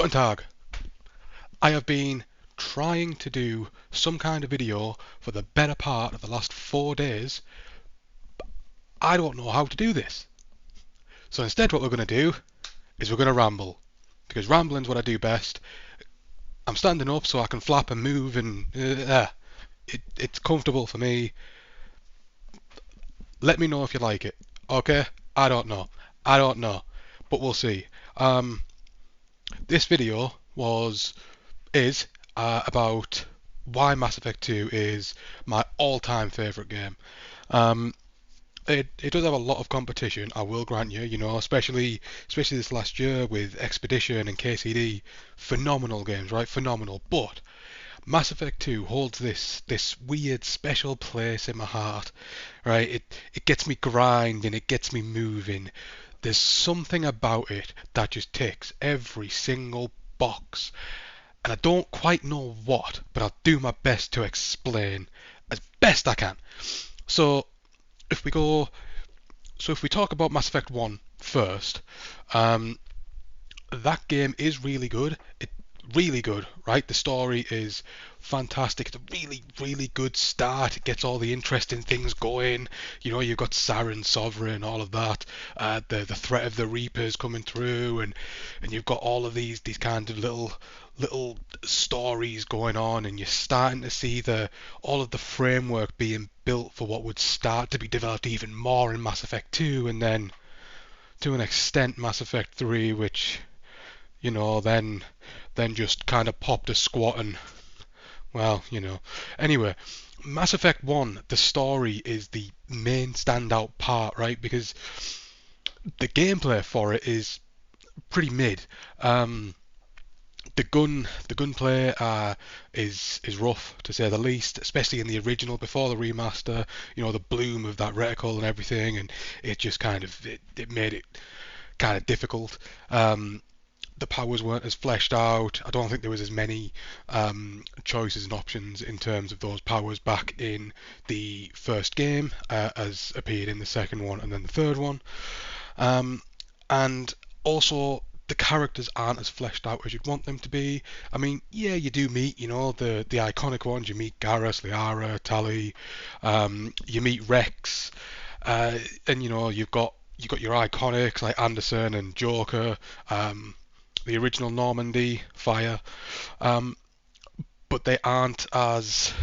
Guten Tag. I have been trying to do some kind of video for the better part of the last 4 days. I don't know how to do this. So instead what we're going to do is we're going to ramble. Because rambling's what I do best. I'm standing up so I can flap and move and it's comfortable for me. Let me know if you like it. Okay? I don't know. I don't know. But we'll see. This video is about why Mass Effect 2 is my all-time favourite game. Um, it does have a lot of competition, I will grant you. Especially this last year with Expedition and KCD, phenomenal games, right? Phenomenal. But Mass Effect 2 holds this weird special place in my heart, right? It gets me grinding, it gets me moving. There's something about it that just ticks every single box. And I don't quite know what, but I'll do my best to explain as best I can. So if we go, if we talk about Mass Effect 1 first, that game is really good. Really good, right? The story is fantastic. It's a really, really good start. It gets all the interesting things going. You've got Saren, Sovereign, all of that. The threat of the Reapers coming through, and you've got all of these kind of little stories going on, and you're starting to see all of the framework being built for what would start to be developed even more in Mass Effect 2, and then to an extent Mass Effect 3, which then just kind of popped a squat and, well, Anyway, Mass Effect 1, the story is the main standout part, right? Because the gameplay for it is pretty mid. The gunplay is rough, to say the least, especially in the original before the remaster. The bloom of that reticle and everything, and it just it made it kind of difficult. The powers weren't as fleshed out. I don't think there was as many choices and options in terms of those powers back in the first game as appeared in the second one and then the third one. And also, the characters aren't as fleshed out as you'd want them to be. I mean, yeah, you do meet, the iconic ones. You meet Garrus, Liara, Tali. You meet Rex, and you've got your iconics like Anderson and Joker. The original Normandy, Fire, but they aren't as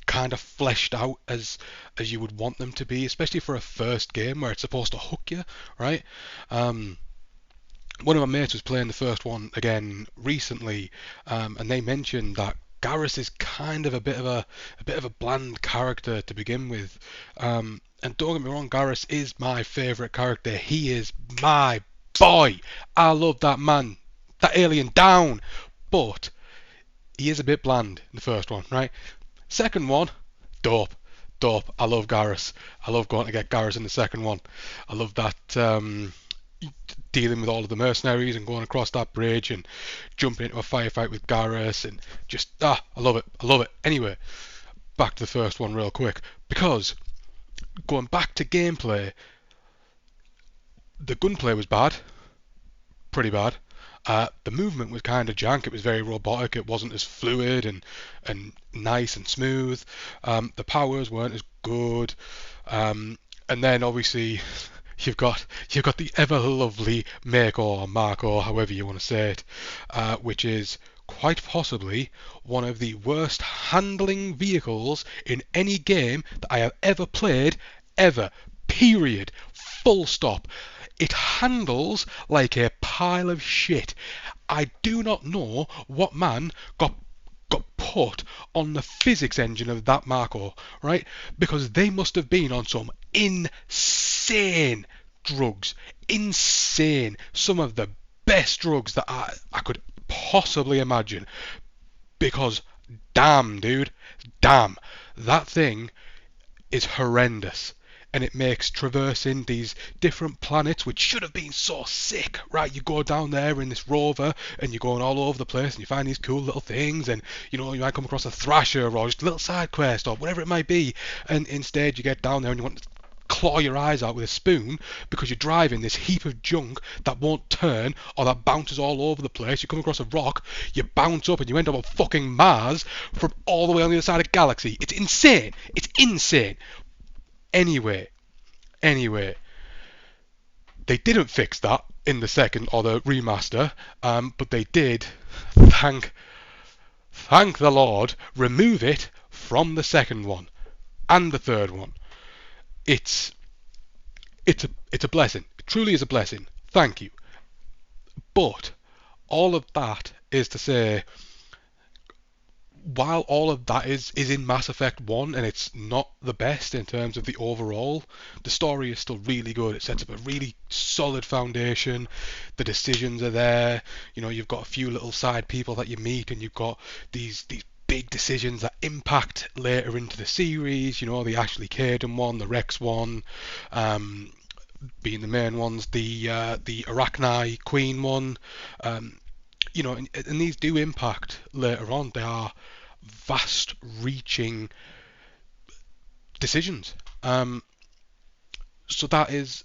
kind of fleshed out as you would want them to be, especially for a first game where it's supposed to hook you, right? One of my mates was playing the first one again recently, and they mentioned that Garrus is kind of a bit of a bland character to begin with. And don't get me wrong, Garrus is my favourite character. He is my boy. I love that man. That alien down, but he is a bit bland in the first one, right? Second one, dope. I love Garrus. I love going to get Garrus in the second one. I love that dealing with all of the mercenaries and going across that bridge and jumping into a firefight with Garrus and just I love it. Anyway, back to the first one real quick, because going back to gameplay, the gunplay was bad, pretty bad. The movement was kind of jank. It was very robotic. It wasn't as fluid and nice and smooth. The powers weren't as good. And then obviously you've got the ever lovely Mako or Marco, however you want to say it, which is quite possibly one of the worst handling vehicles in any game that I have ever played, ever. Period. Full stop. It handles like a pile of shit. I do not know what man got put on the physics engine of that Marco, right? Because they must have been on some insane drugs. Insane. Some of the best drugs that I could possibly imagine. Because damn, dude. Damn. That thing is horrendous. And it makes traversing these different planets, which should have been so sick, right? You go down there in this rover and you're going all over the place and you find these cool little things, and you might come across a Thrasher or just a little side quest or whatever it might be, and instead you get down there and you want claw your eyes out with a spoon because you're driving this heap of junk that won't turn or that bounces all over the place. You come across a rock, you bounce up and you end up on fucking Mars from all the way on the other side of the galaxy. It's insane. It's insane. Anyway, they didn't fix that in the second or the remaster, but they did, thank the Lord, remove it from the second one and the third one. It's it's a blessing. It truly is a blessing. Thank you. But all of that is to say, while all of that is in Mass Effect 1 and it's not the best in terms of the overall, the story is still really good. It sets up a really solid foundation. The decisions are there. You know, you've got a few little side people that you meet, and you've got these big decisions that impact later into the series. You know, the Ashley Caden one, the Rex one, being the main ones, the Arachni Queen one. You know, and these do impact later on. They are vast-reaching decisions. So that is,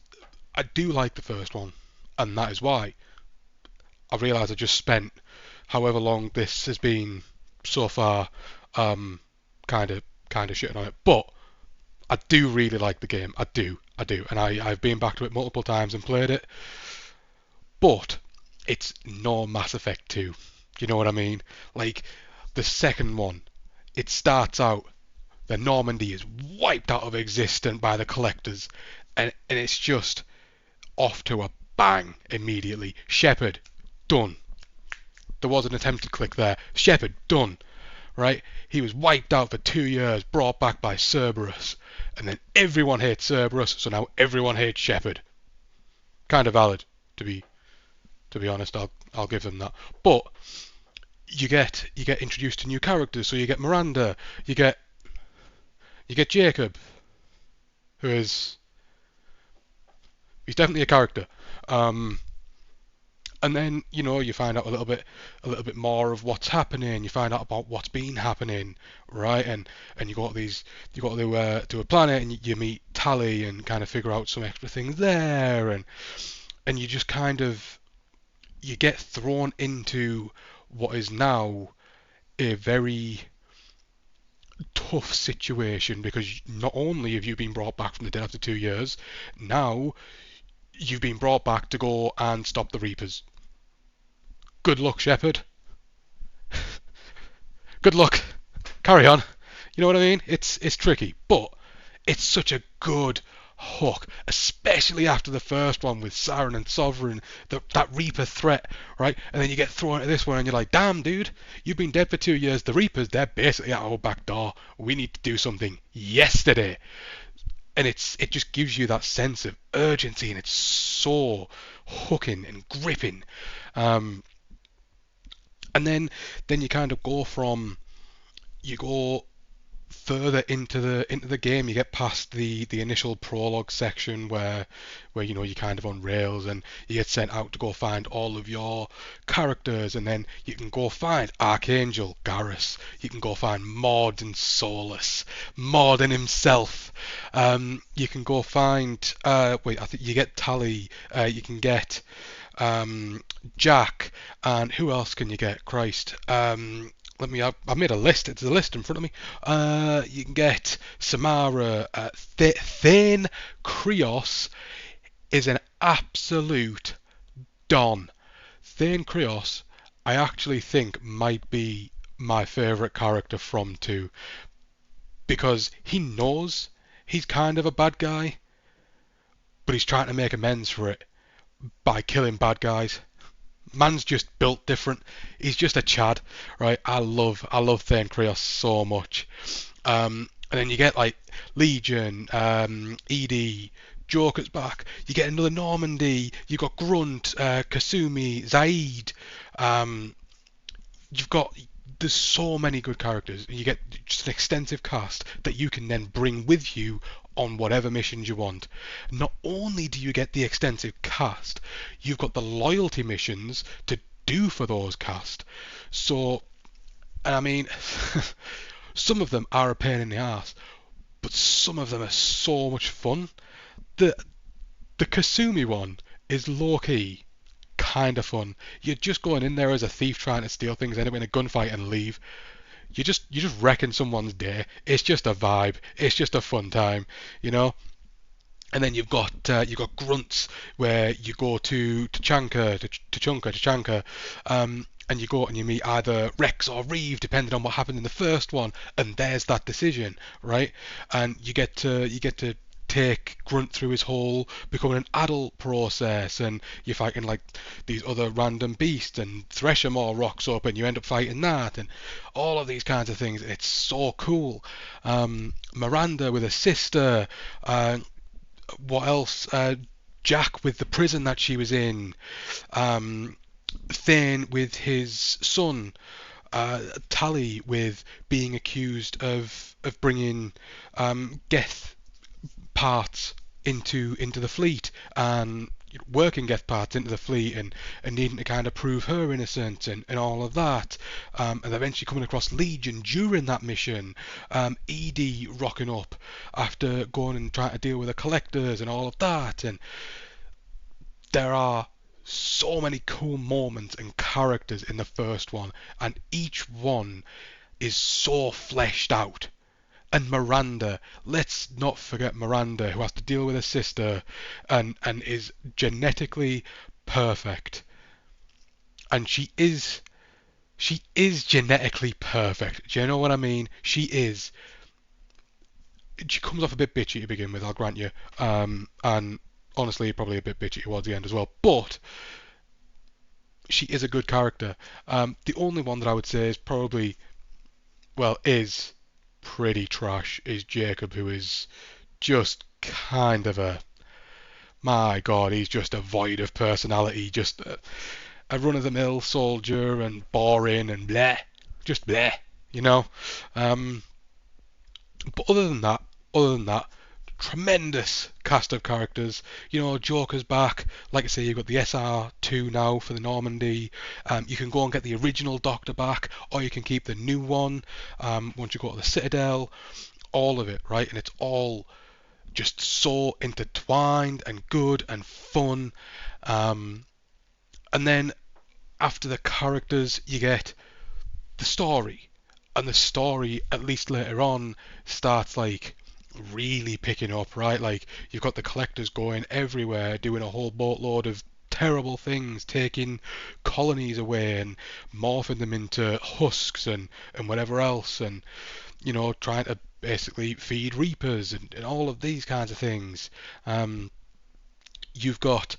I do like the first one, and that is why I realise I just spent however long this has been so far, kind of shitting on it. But I do really like the game. I do, and I've been back to it multiple times and played it. But it's no Mass Effect 2. You know what I mean? Like, the second one, it starts out, the Normandy is wiped out of existence by the Collectors, and it's just off to a bang immediately. Shepard, done. There was an attempted click there. Shepard, done. Right? He was wiped out for 2 years, brought back by Cerberus, and then everyone hates Cerberus, so now everyone hates Shepard. Kind of valid, to be honest. I'll give them that. But you get introduced to new characters. So you get Miranda, you get Jacob, who is, he's definitely a character. And then, you know, you find out a little bit more of what's happening. You find out about what's been happening, right? And you got to a planet, and you meet Tally and kind of figure out some extra things there, and you just kind of, you get thrown into what is now a very tough situation, because not only have you been brought back from the dead after 2 years, now you've been brought back to go and stop the Reapers. Good luck, Shepard. Good luck. Carry on. You know what I mean? It's tricky, but it's such a good hook, especially after the first one with Siren and Sovereign, that Reaper threat, right? And then you get thrown into this one and you're like, damn, dude, you've been dead for 2 years. The Reapers, they're basically at our back door. We need to do something yesterday. And it just gives you that sense of urgency, and it's so hooking and gripping. And then you kind of go further into the game. You get past the initial prologue section where you know, you kind of on rails, and you get sent out to go find all of your characters, and then you can go find Archangel Garrus, you can go find Morden Solus, Morden himself, you can go find I think you get Tally, you can get Jack, and who else can you get? Christ. I made a list. It's a list in front of me. You can get Samara. Thane Krios is an absolute don. Thane Krios, I actually think, might be my favourite character from 2, because he knows he's kind of a bad guy, but he's trying to make amends for it by killing bad guys. Man's just built different. He's just a Chad, right? I love Thane Krios so much. And then you get like Legion, ED, Joker's back. You get another Normandy. You got Grunt, Kasumi, Zaid. There's so many good characters. You get just an extensive cast that you can then bring with you on whatever missions you want. Not only do you get the extensive cast, you've got the loyalty missions to do for those cast. So, I mean, some of them are a pain in the ass, but some of them are so much fun. The the Kasumi one is low key kind of fun. You're just going in there as a thief trying to steal things, end up in a gunfight and leave. You just wrecking someone's day. It's just a vibe. It's just a fun time, you know. And then you've got grunts where you go to Tachanka, and you go and you meet either Rex or Reeve, depending on what happened in the first one, and there's that decision, right? And you get to take Grunt through his whole becoming an adult process, and you're fighting like these other random beasts, and Threshermore rocks up, and you end up fighting that, and all of these kinds of things. It's so cool. Miranda with a sister. What else? Jack with the prison that she was in. Um, Thane with his son. Tally with being accused of bringing Geth parts into the fleet, and working Geth parts into the fleet, and needing to kind of prove her innocence, and all of that, and eventually coming across Legion during that mission, Edie rocking up after going and trying to deal with the collectors and all of that, and there are so many cool moments and characters in the first one, and each one is so fleshed out. And Miranda, let's not forget Miranda, who has to deal with her sister, and is genetically perfect. And she is genetically perfect. Do you know what I mean? She is. She comes off a bit bitchy to begin with, I'll grant you. And honestly, probably a bit bitchy towards the end as well. But she is a good character. The only one that I would say is probably, well, is pretty trash is Jacob, who is just kind of a, my god, he's just a void of personality, just a run-of-the-mill soldier and boring and bleh, just bleh, you know. Um, but other than that, tremendous cast of characters. You know, Joker's back. Like I say, you've got the SR2 now for the Normandy. You can go and get the original Doctor back, or you can keep the new one once you go to the Citadel. All of it, right? And it's all just so intertwined and good and fun. Um, and then after the characters, you get the story. And the story, at least later on, starts like really picking up, right? Like you've got the collectors going everywhere, doing a whole boatload of terrible things, taking colonies away and morphing them into husks and whatever else, and trying to basically feed reapers and all of these kinds of things. You've got,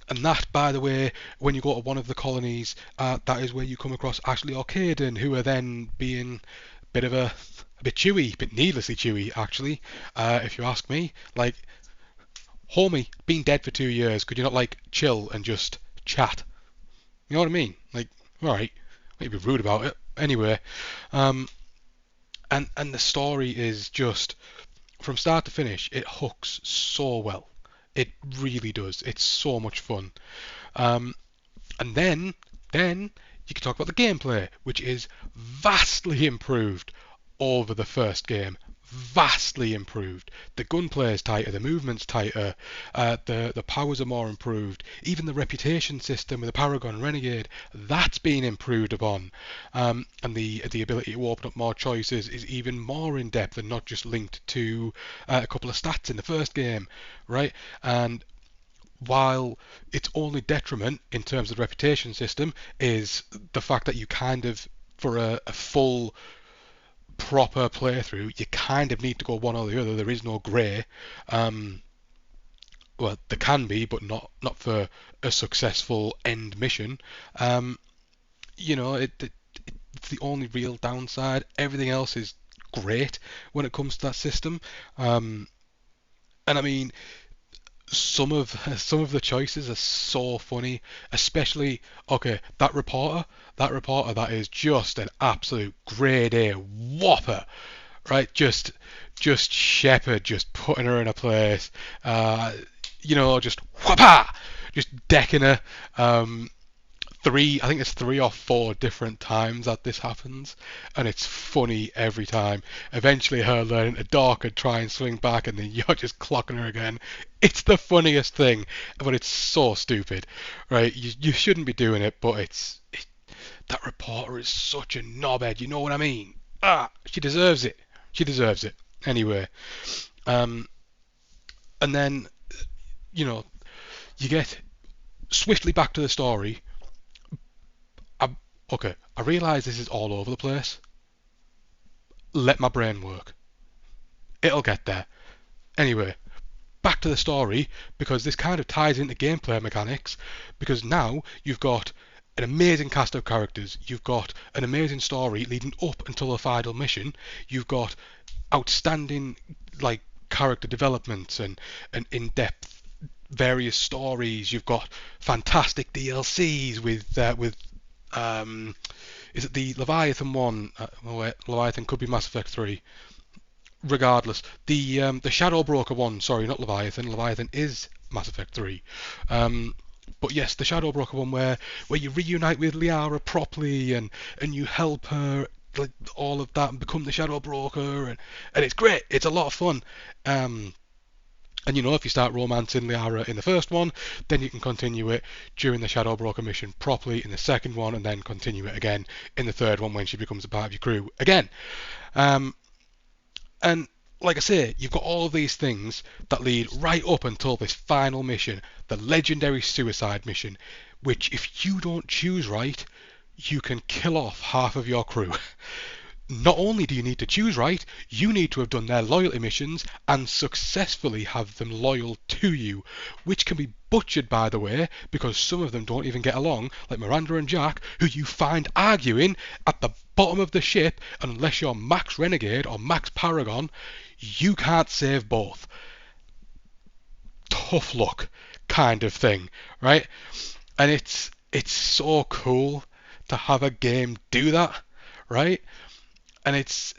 and that, by the way, when you go to one of the colonies, that is where you come across Ashley Orcaden, who are then being a bit chewy, a bit needlessly chewy, actually, if you ask me. Like, homie, been dead for 2 years, could you not, like, chill and just chat? You know what I mean? Like, alright, maybe rude about it. Anyway, and the story is just, from start to finish, it hooks so well. It really does. It's so much fun. Um, and then you can talk about the gameplay, which is vastly improved over the first game. Vastly improved. The gunplay is tighter, the movement's tighter, the powers are more improved. Even the reputation system with the Paragon and Renegade, that's been improved upon. And the ability to open up more choices is even more in depth and not just linked to a couple of stats in the first game, right? And while its only detriment in terms of the reputation system is the fact that you kind of, for a full proper playthrough, you kind of need to go one or the other. There is no grey. Well, there can be, but not for a successful end mission. It's the only real downside. Everything else is great when it comes to that system. And I mean, some of the choices are so funny, especially, okay, that reporter that is just an absolute grade A whopper, right? Just Shepherd just putting her in a place, just whoppa, just decking her. I think it's 3 or 4 different times that this happens, and it's funny every time. Eventually, her learning to dock and try and swing back, and then you're just clocking her again. It's the funniest thing, but it's so stupid, right? You shouldn't be doing it, but that reporter is such a knobhead. You know what I mean? She deserves it. She deserves it. Anyway, um, and then you know you get swiftly back to the story. I, okay, I realise this is all over the place. Let my brain work. It'll get there. Anyway, back to the story, because this kind of ties into gameplay mechanics, because now you've got an amazing cast of characters, you've got an amazing story leading up until the final mission, you've got outstanding like character developments and in-depth various stories, you've got fantastic DLCs with is it the Leviathan one? Oh wait, Leviathan could be Mass Effect 3. Regardless, the Shadow Broker one, sorry, not Leviathan. Leviathan is Mass Effect 3. But yes, the Shadow Broker one where you reunite with Liara properly and you help her like all of that and become the Shadow Broker and it's great. It's a lot of fun. And you know, if you start romancing Liara in the first one, then you can continue it during the Shadow Broker mission properly in the second one, and then continue it again in the third one when she becomes a part of your crew again. Um, and like I say, you've got all of these things that lead right up until this final mission, the legendary suicide mission, which if you don't choose right, you can kill off half of your crew. Not only do you need to choose right, you need to have done their loyalty missions and successfully have them loyal to you, which can be butchered, by the way, because some of them don't even get along, like Miranda and Jack, who you find arguing at the bottom of the ship, and unless you're Max Renegade or Max Paragon, you can't save both. Tough luck kind of thing, right? And it's so cool to have a game do that, right? And it's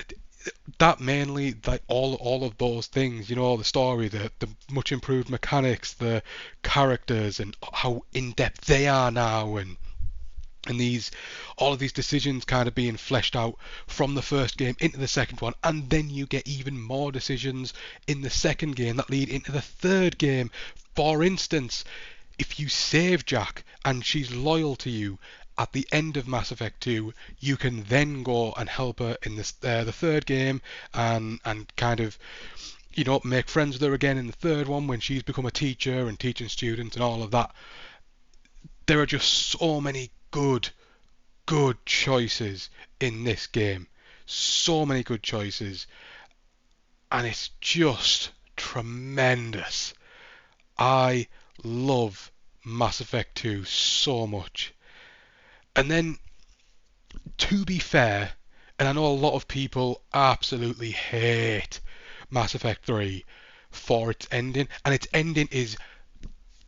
that mainly like all of those things, you know, the story, the much improved mechanics, the characters, and how in depth they are now, and these all of these decisions kind of being fleshed out from the first game into the second one, and then you get even more decisions in the second game that lead into the third game. For instance, if you save Jack and she's loyal to you at the end of Mass Effect 2, you can then go and help her in the third game and kind of make friends with her again in the third one when she's become a teacher and teaching students and all of that. There are just so many good choices in this game. So many good choices. And it's just tremendous. I love Mass Effect 2 so much. And then, to be fair, and I know a lot of people absolutely hate Mass Effect 3 for its ending, and its ending is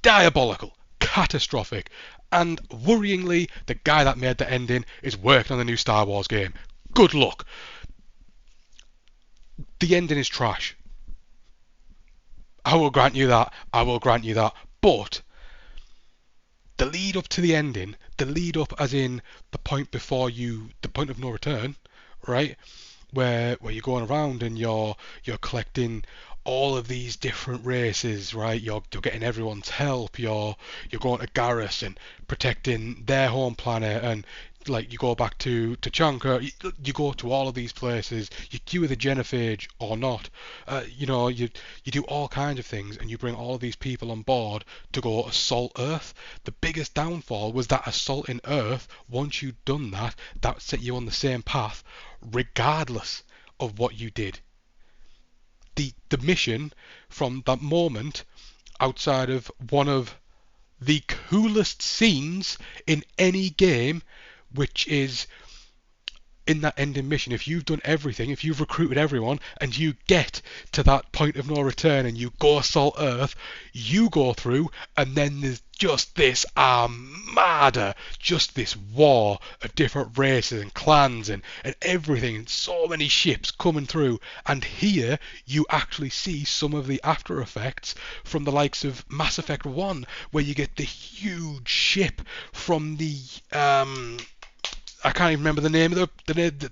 diabolical, catastrophic, and worryingly, the guy that made the ending is working on the new Star Wars game. Good luck. The ending is trash. I will grant you that. I will grant you that. But the lead up to the ending, the lead up as in the point before the point of no return, right? Where you're going around and you're collecting all of these different races, right? You're getting everyone's help. You're going to Garrus and protecting their home planet, and like you go back to Tachanka, you go to all of these places. You queue with the genophage or not. You do all kinds of things, and you bring all of these people on board to go assault Earth. The biggest downfall was that assaulting Earth. Once you'd done that, that set you on the same path, regardless of what you did. The mission from that moment, outside of one of the coolest scenes in any game, which is in that ending mission, if you've done everything, if you've recruited everyone, and you get to that point of no return and you go assault Earth, you go through, and then there's just this armada, just this war of different races and clans and everything, and so many ships coming through. And here you actually see some of the after effects from the likes of Mass Effect 1, where you get the huge ship from the I can't even remember the name of the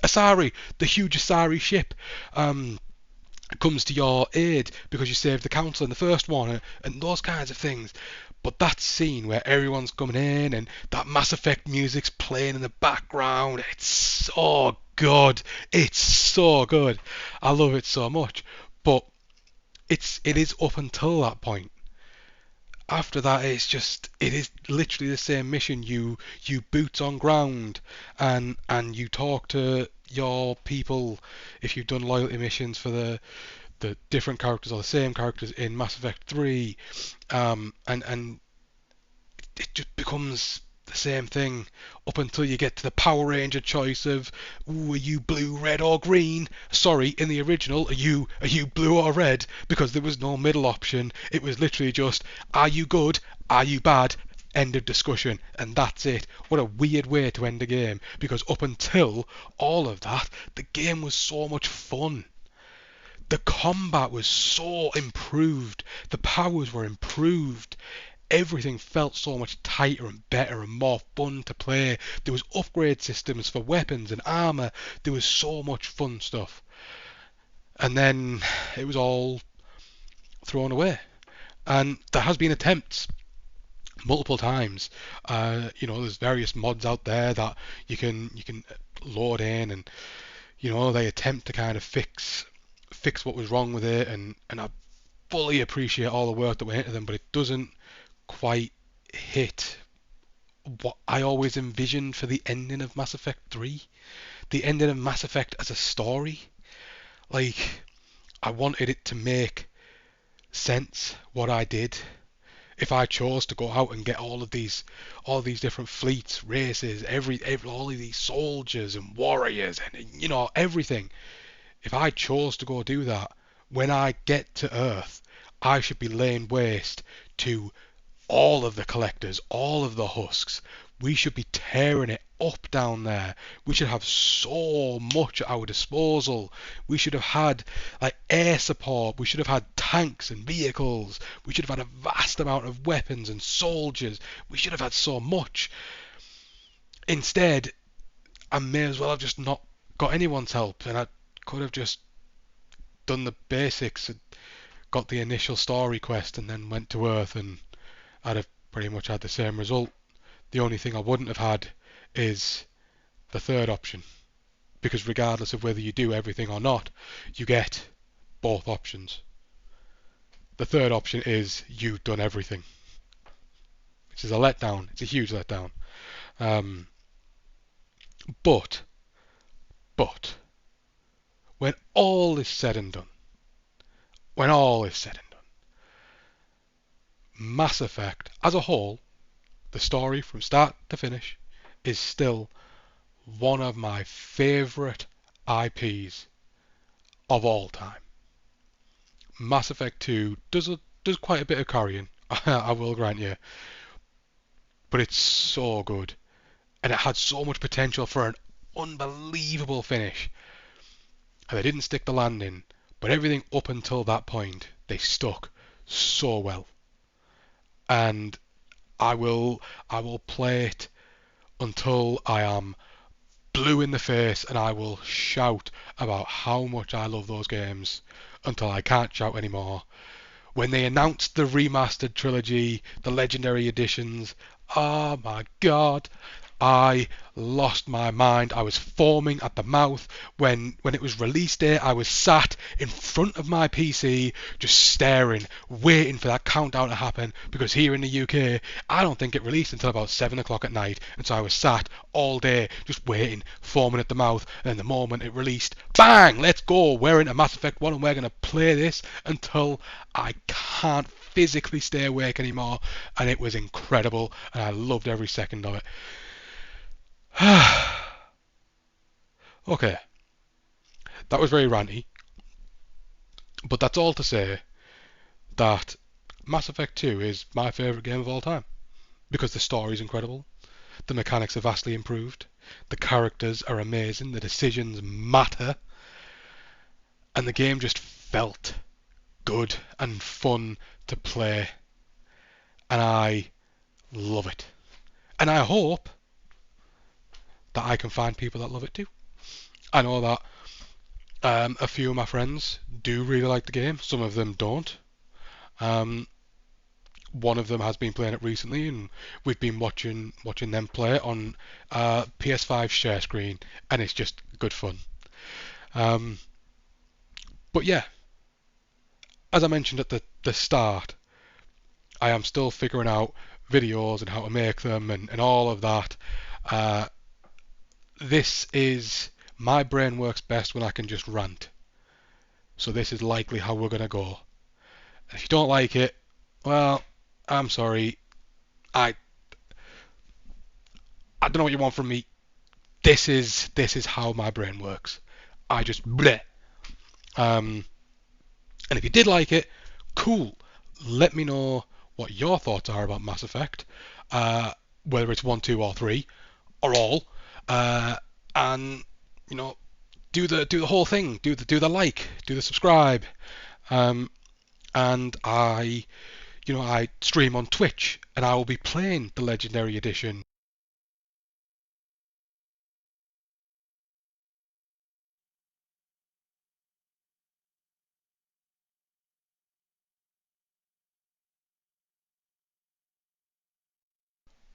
Asari, the huge Asari ship, comes to your aid because you saved the council in the first one, and those kinds of things. But that scene where everyone's coming in and that Mass Effect music's playing in the background, it's so good. It's so good. I love it so much. But it is up until that point. After that, it is literally the same mission. You boots on ground, and you talk to your people if you've done loyalty missions for the different characters or the same characters in Mass Effect 3, and it just becomes the same thing up until you get to the Power Ranger choice of, ooh, are you blue, red, or green? Sorry, in the original, are you blue or red? Because there was no middle option. It was literally just, are you good? Are you bad? End of discussion, and that's it. What a weird way to end a game, because up until all of that, the game was so much fun. The combat was so improved, the powers were improved, everything felt so much tighter and better and more fun to play. There was upgrade systems for weapons and armor. There was so much fun stuff. And then it was all thrown away. And there has been attempts multiple times. There's various mods out there that you can load in, and they attempt to kind of fix what was wrong with it, and I fully appreciate all the work that went into them, but it doesn't quite hit what I always envisioned for the ending of Mass Effect 3. The ending of Mass Effect as a story. Like, I wanted it to make sense what I did. If I chose to go out and get all of these different fleets, races, all of these soldiers and warriors and everything. If I chose to go do that, when I get to Earth, I should be laying waste to all of the collectors, all of the husks. We should be tearing it up down there. We should have so much at our disposal. We should have had like air support. We should have had tanks and vehicles. We should have had a vast amount of weapons and soldiers. We should have had so much. Instead, I may as well have just not got anyone's help, and I could have just done the basics and got the initial story quest and then went to Earth, and I'd have pretty much had the same result. The only thing I wouldn't have had is the third option, because regardless of whether you do everything or not, you get both options. The third option is you've done everything, which is a letdown. It's a huge letdown. Um, but, but, when all is said and done, when all is said and done, Mass Effect as a whole, the story from start to finish, is still one of my favourite IPs of all time. Mass Effect 2 does quite a bit of carrying, I will grant you, but it's so good, and it had so much potential for an unbelievable finish. And they didn't stick the landing, but everything up until that point they stuck so well. And I will play it until I am blue in the face, and I will shout about how much I love those games until I can't shout anymore. When they announced the remastered trilogy, the legendary editions, oh my god, I lost my mind. I was foaming at the mouth when it was release day. I was sat in front of my PC just staring, waiting for that countdown to happen, because here in the UK I don't think it released until about 7 o'clock at night, and so I was sat all day just waiting, foaming at the mouth, and then the moment it released, bang, let's go, we're into Mass Effect 1 and we're going to play this until I can't physically stay awake anymore. And it was incredible, and I loved every second of it. Okay, that was very ranty, but that's all to say that Mass Effect 2 is my favourite game of all time because the story's incredible, the mechanics are vastly improved, the characters are amazing, the decisions matter, and the game just felt good and fun to play, and I love it. And I hope that I can find people that love it too. I know that a few of my friends do really like the game, some of them don't. Um, One of them has been playing it recently, and we've been watching them play it on PS5 share screen, and it's just good fun. Um, but yeah, as I mentioned at the start, I am still figuring out videos and how to make them and all of that. Uh, this is my brain works best when I can just rant. So this is likely how we're gonna go. If you don't like it, well, I'm sorry. I I don't know what you want from me. This is how my brain works. I just bleh. Um, and if you did like it, cool. Let me know what your thoughts are about Mass Effect, uh, whether it's one, two, or three, or all. Uh, and you know, do the whole thing. Do the like, do the subscribe. Um, and I stream on Twitch, and I will be playing the Legendary Edition.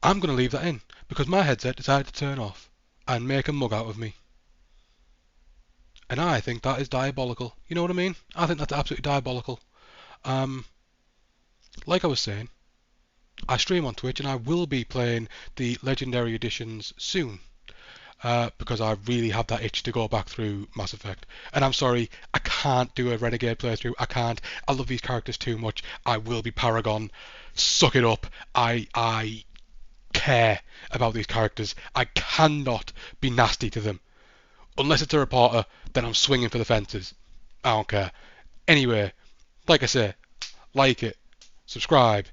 I'm going to leave that in because my headset decided to turn off and make a mug out of me. And I think that is diabolical. You know what I mean? I think that's absolutely diabolical. Um, like I was saying, I stream on Twitch and I will be playing the Legendary Editions soon. Because I really have that itch to go back through Mass Effect. And I'm sorry, I can't do a Renegade playthrough. I can't. I love these characters too much. I will be Paragon. Suck it up. I care about these characters. I cannot be nasty to them. Unless it's a reporter, then I'm swinging for the fences. I don't care. Anyway, like I say, like it, subscribe,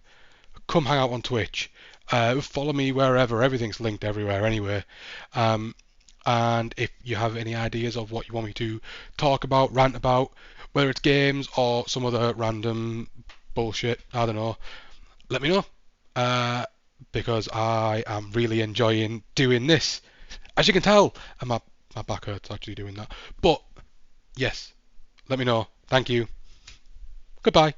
come hang out on Twitch, follow me wherever. Everything's linked everywhere anyway. Um, and if you have any ideas of what you want me to talk about, rant about, whether it's games or some other random bullshit, I don't know, let me know. Uh, because I am really enjoying doing this. As you can tell, and my back hurts actually doing that. But yes, let me know. Thank you. Goodbye.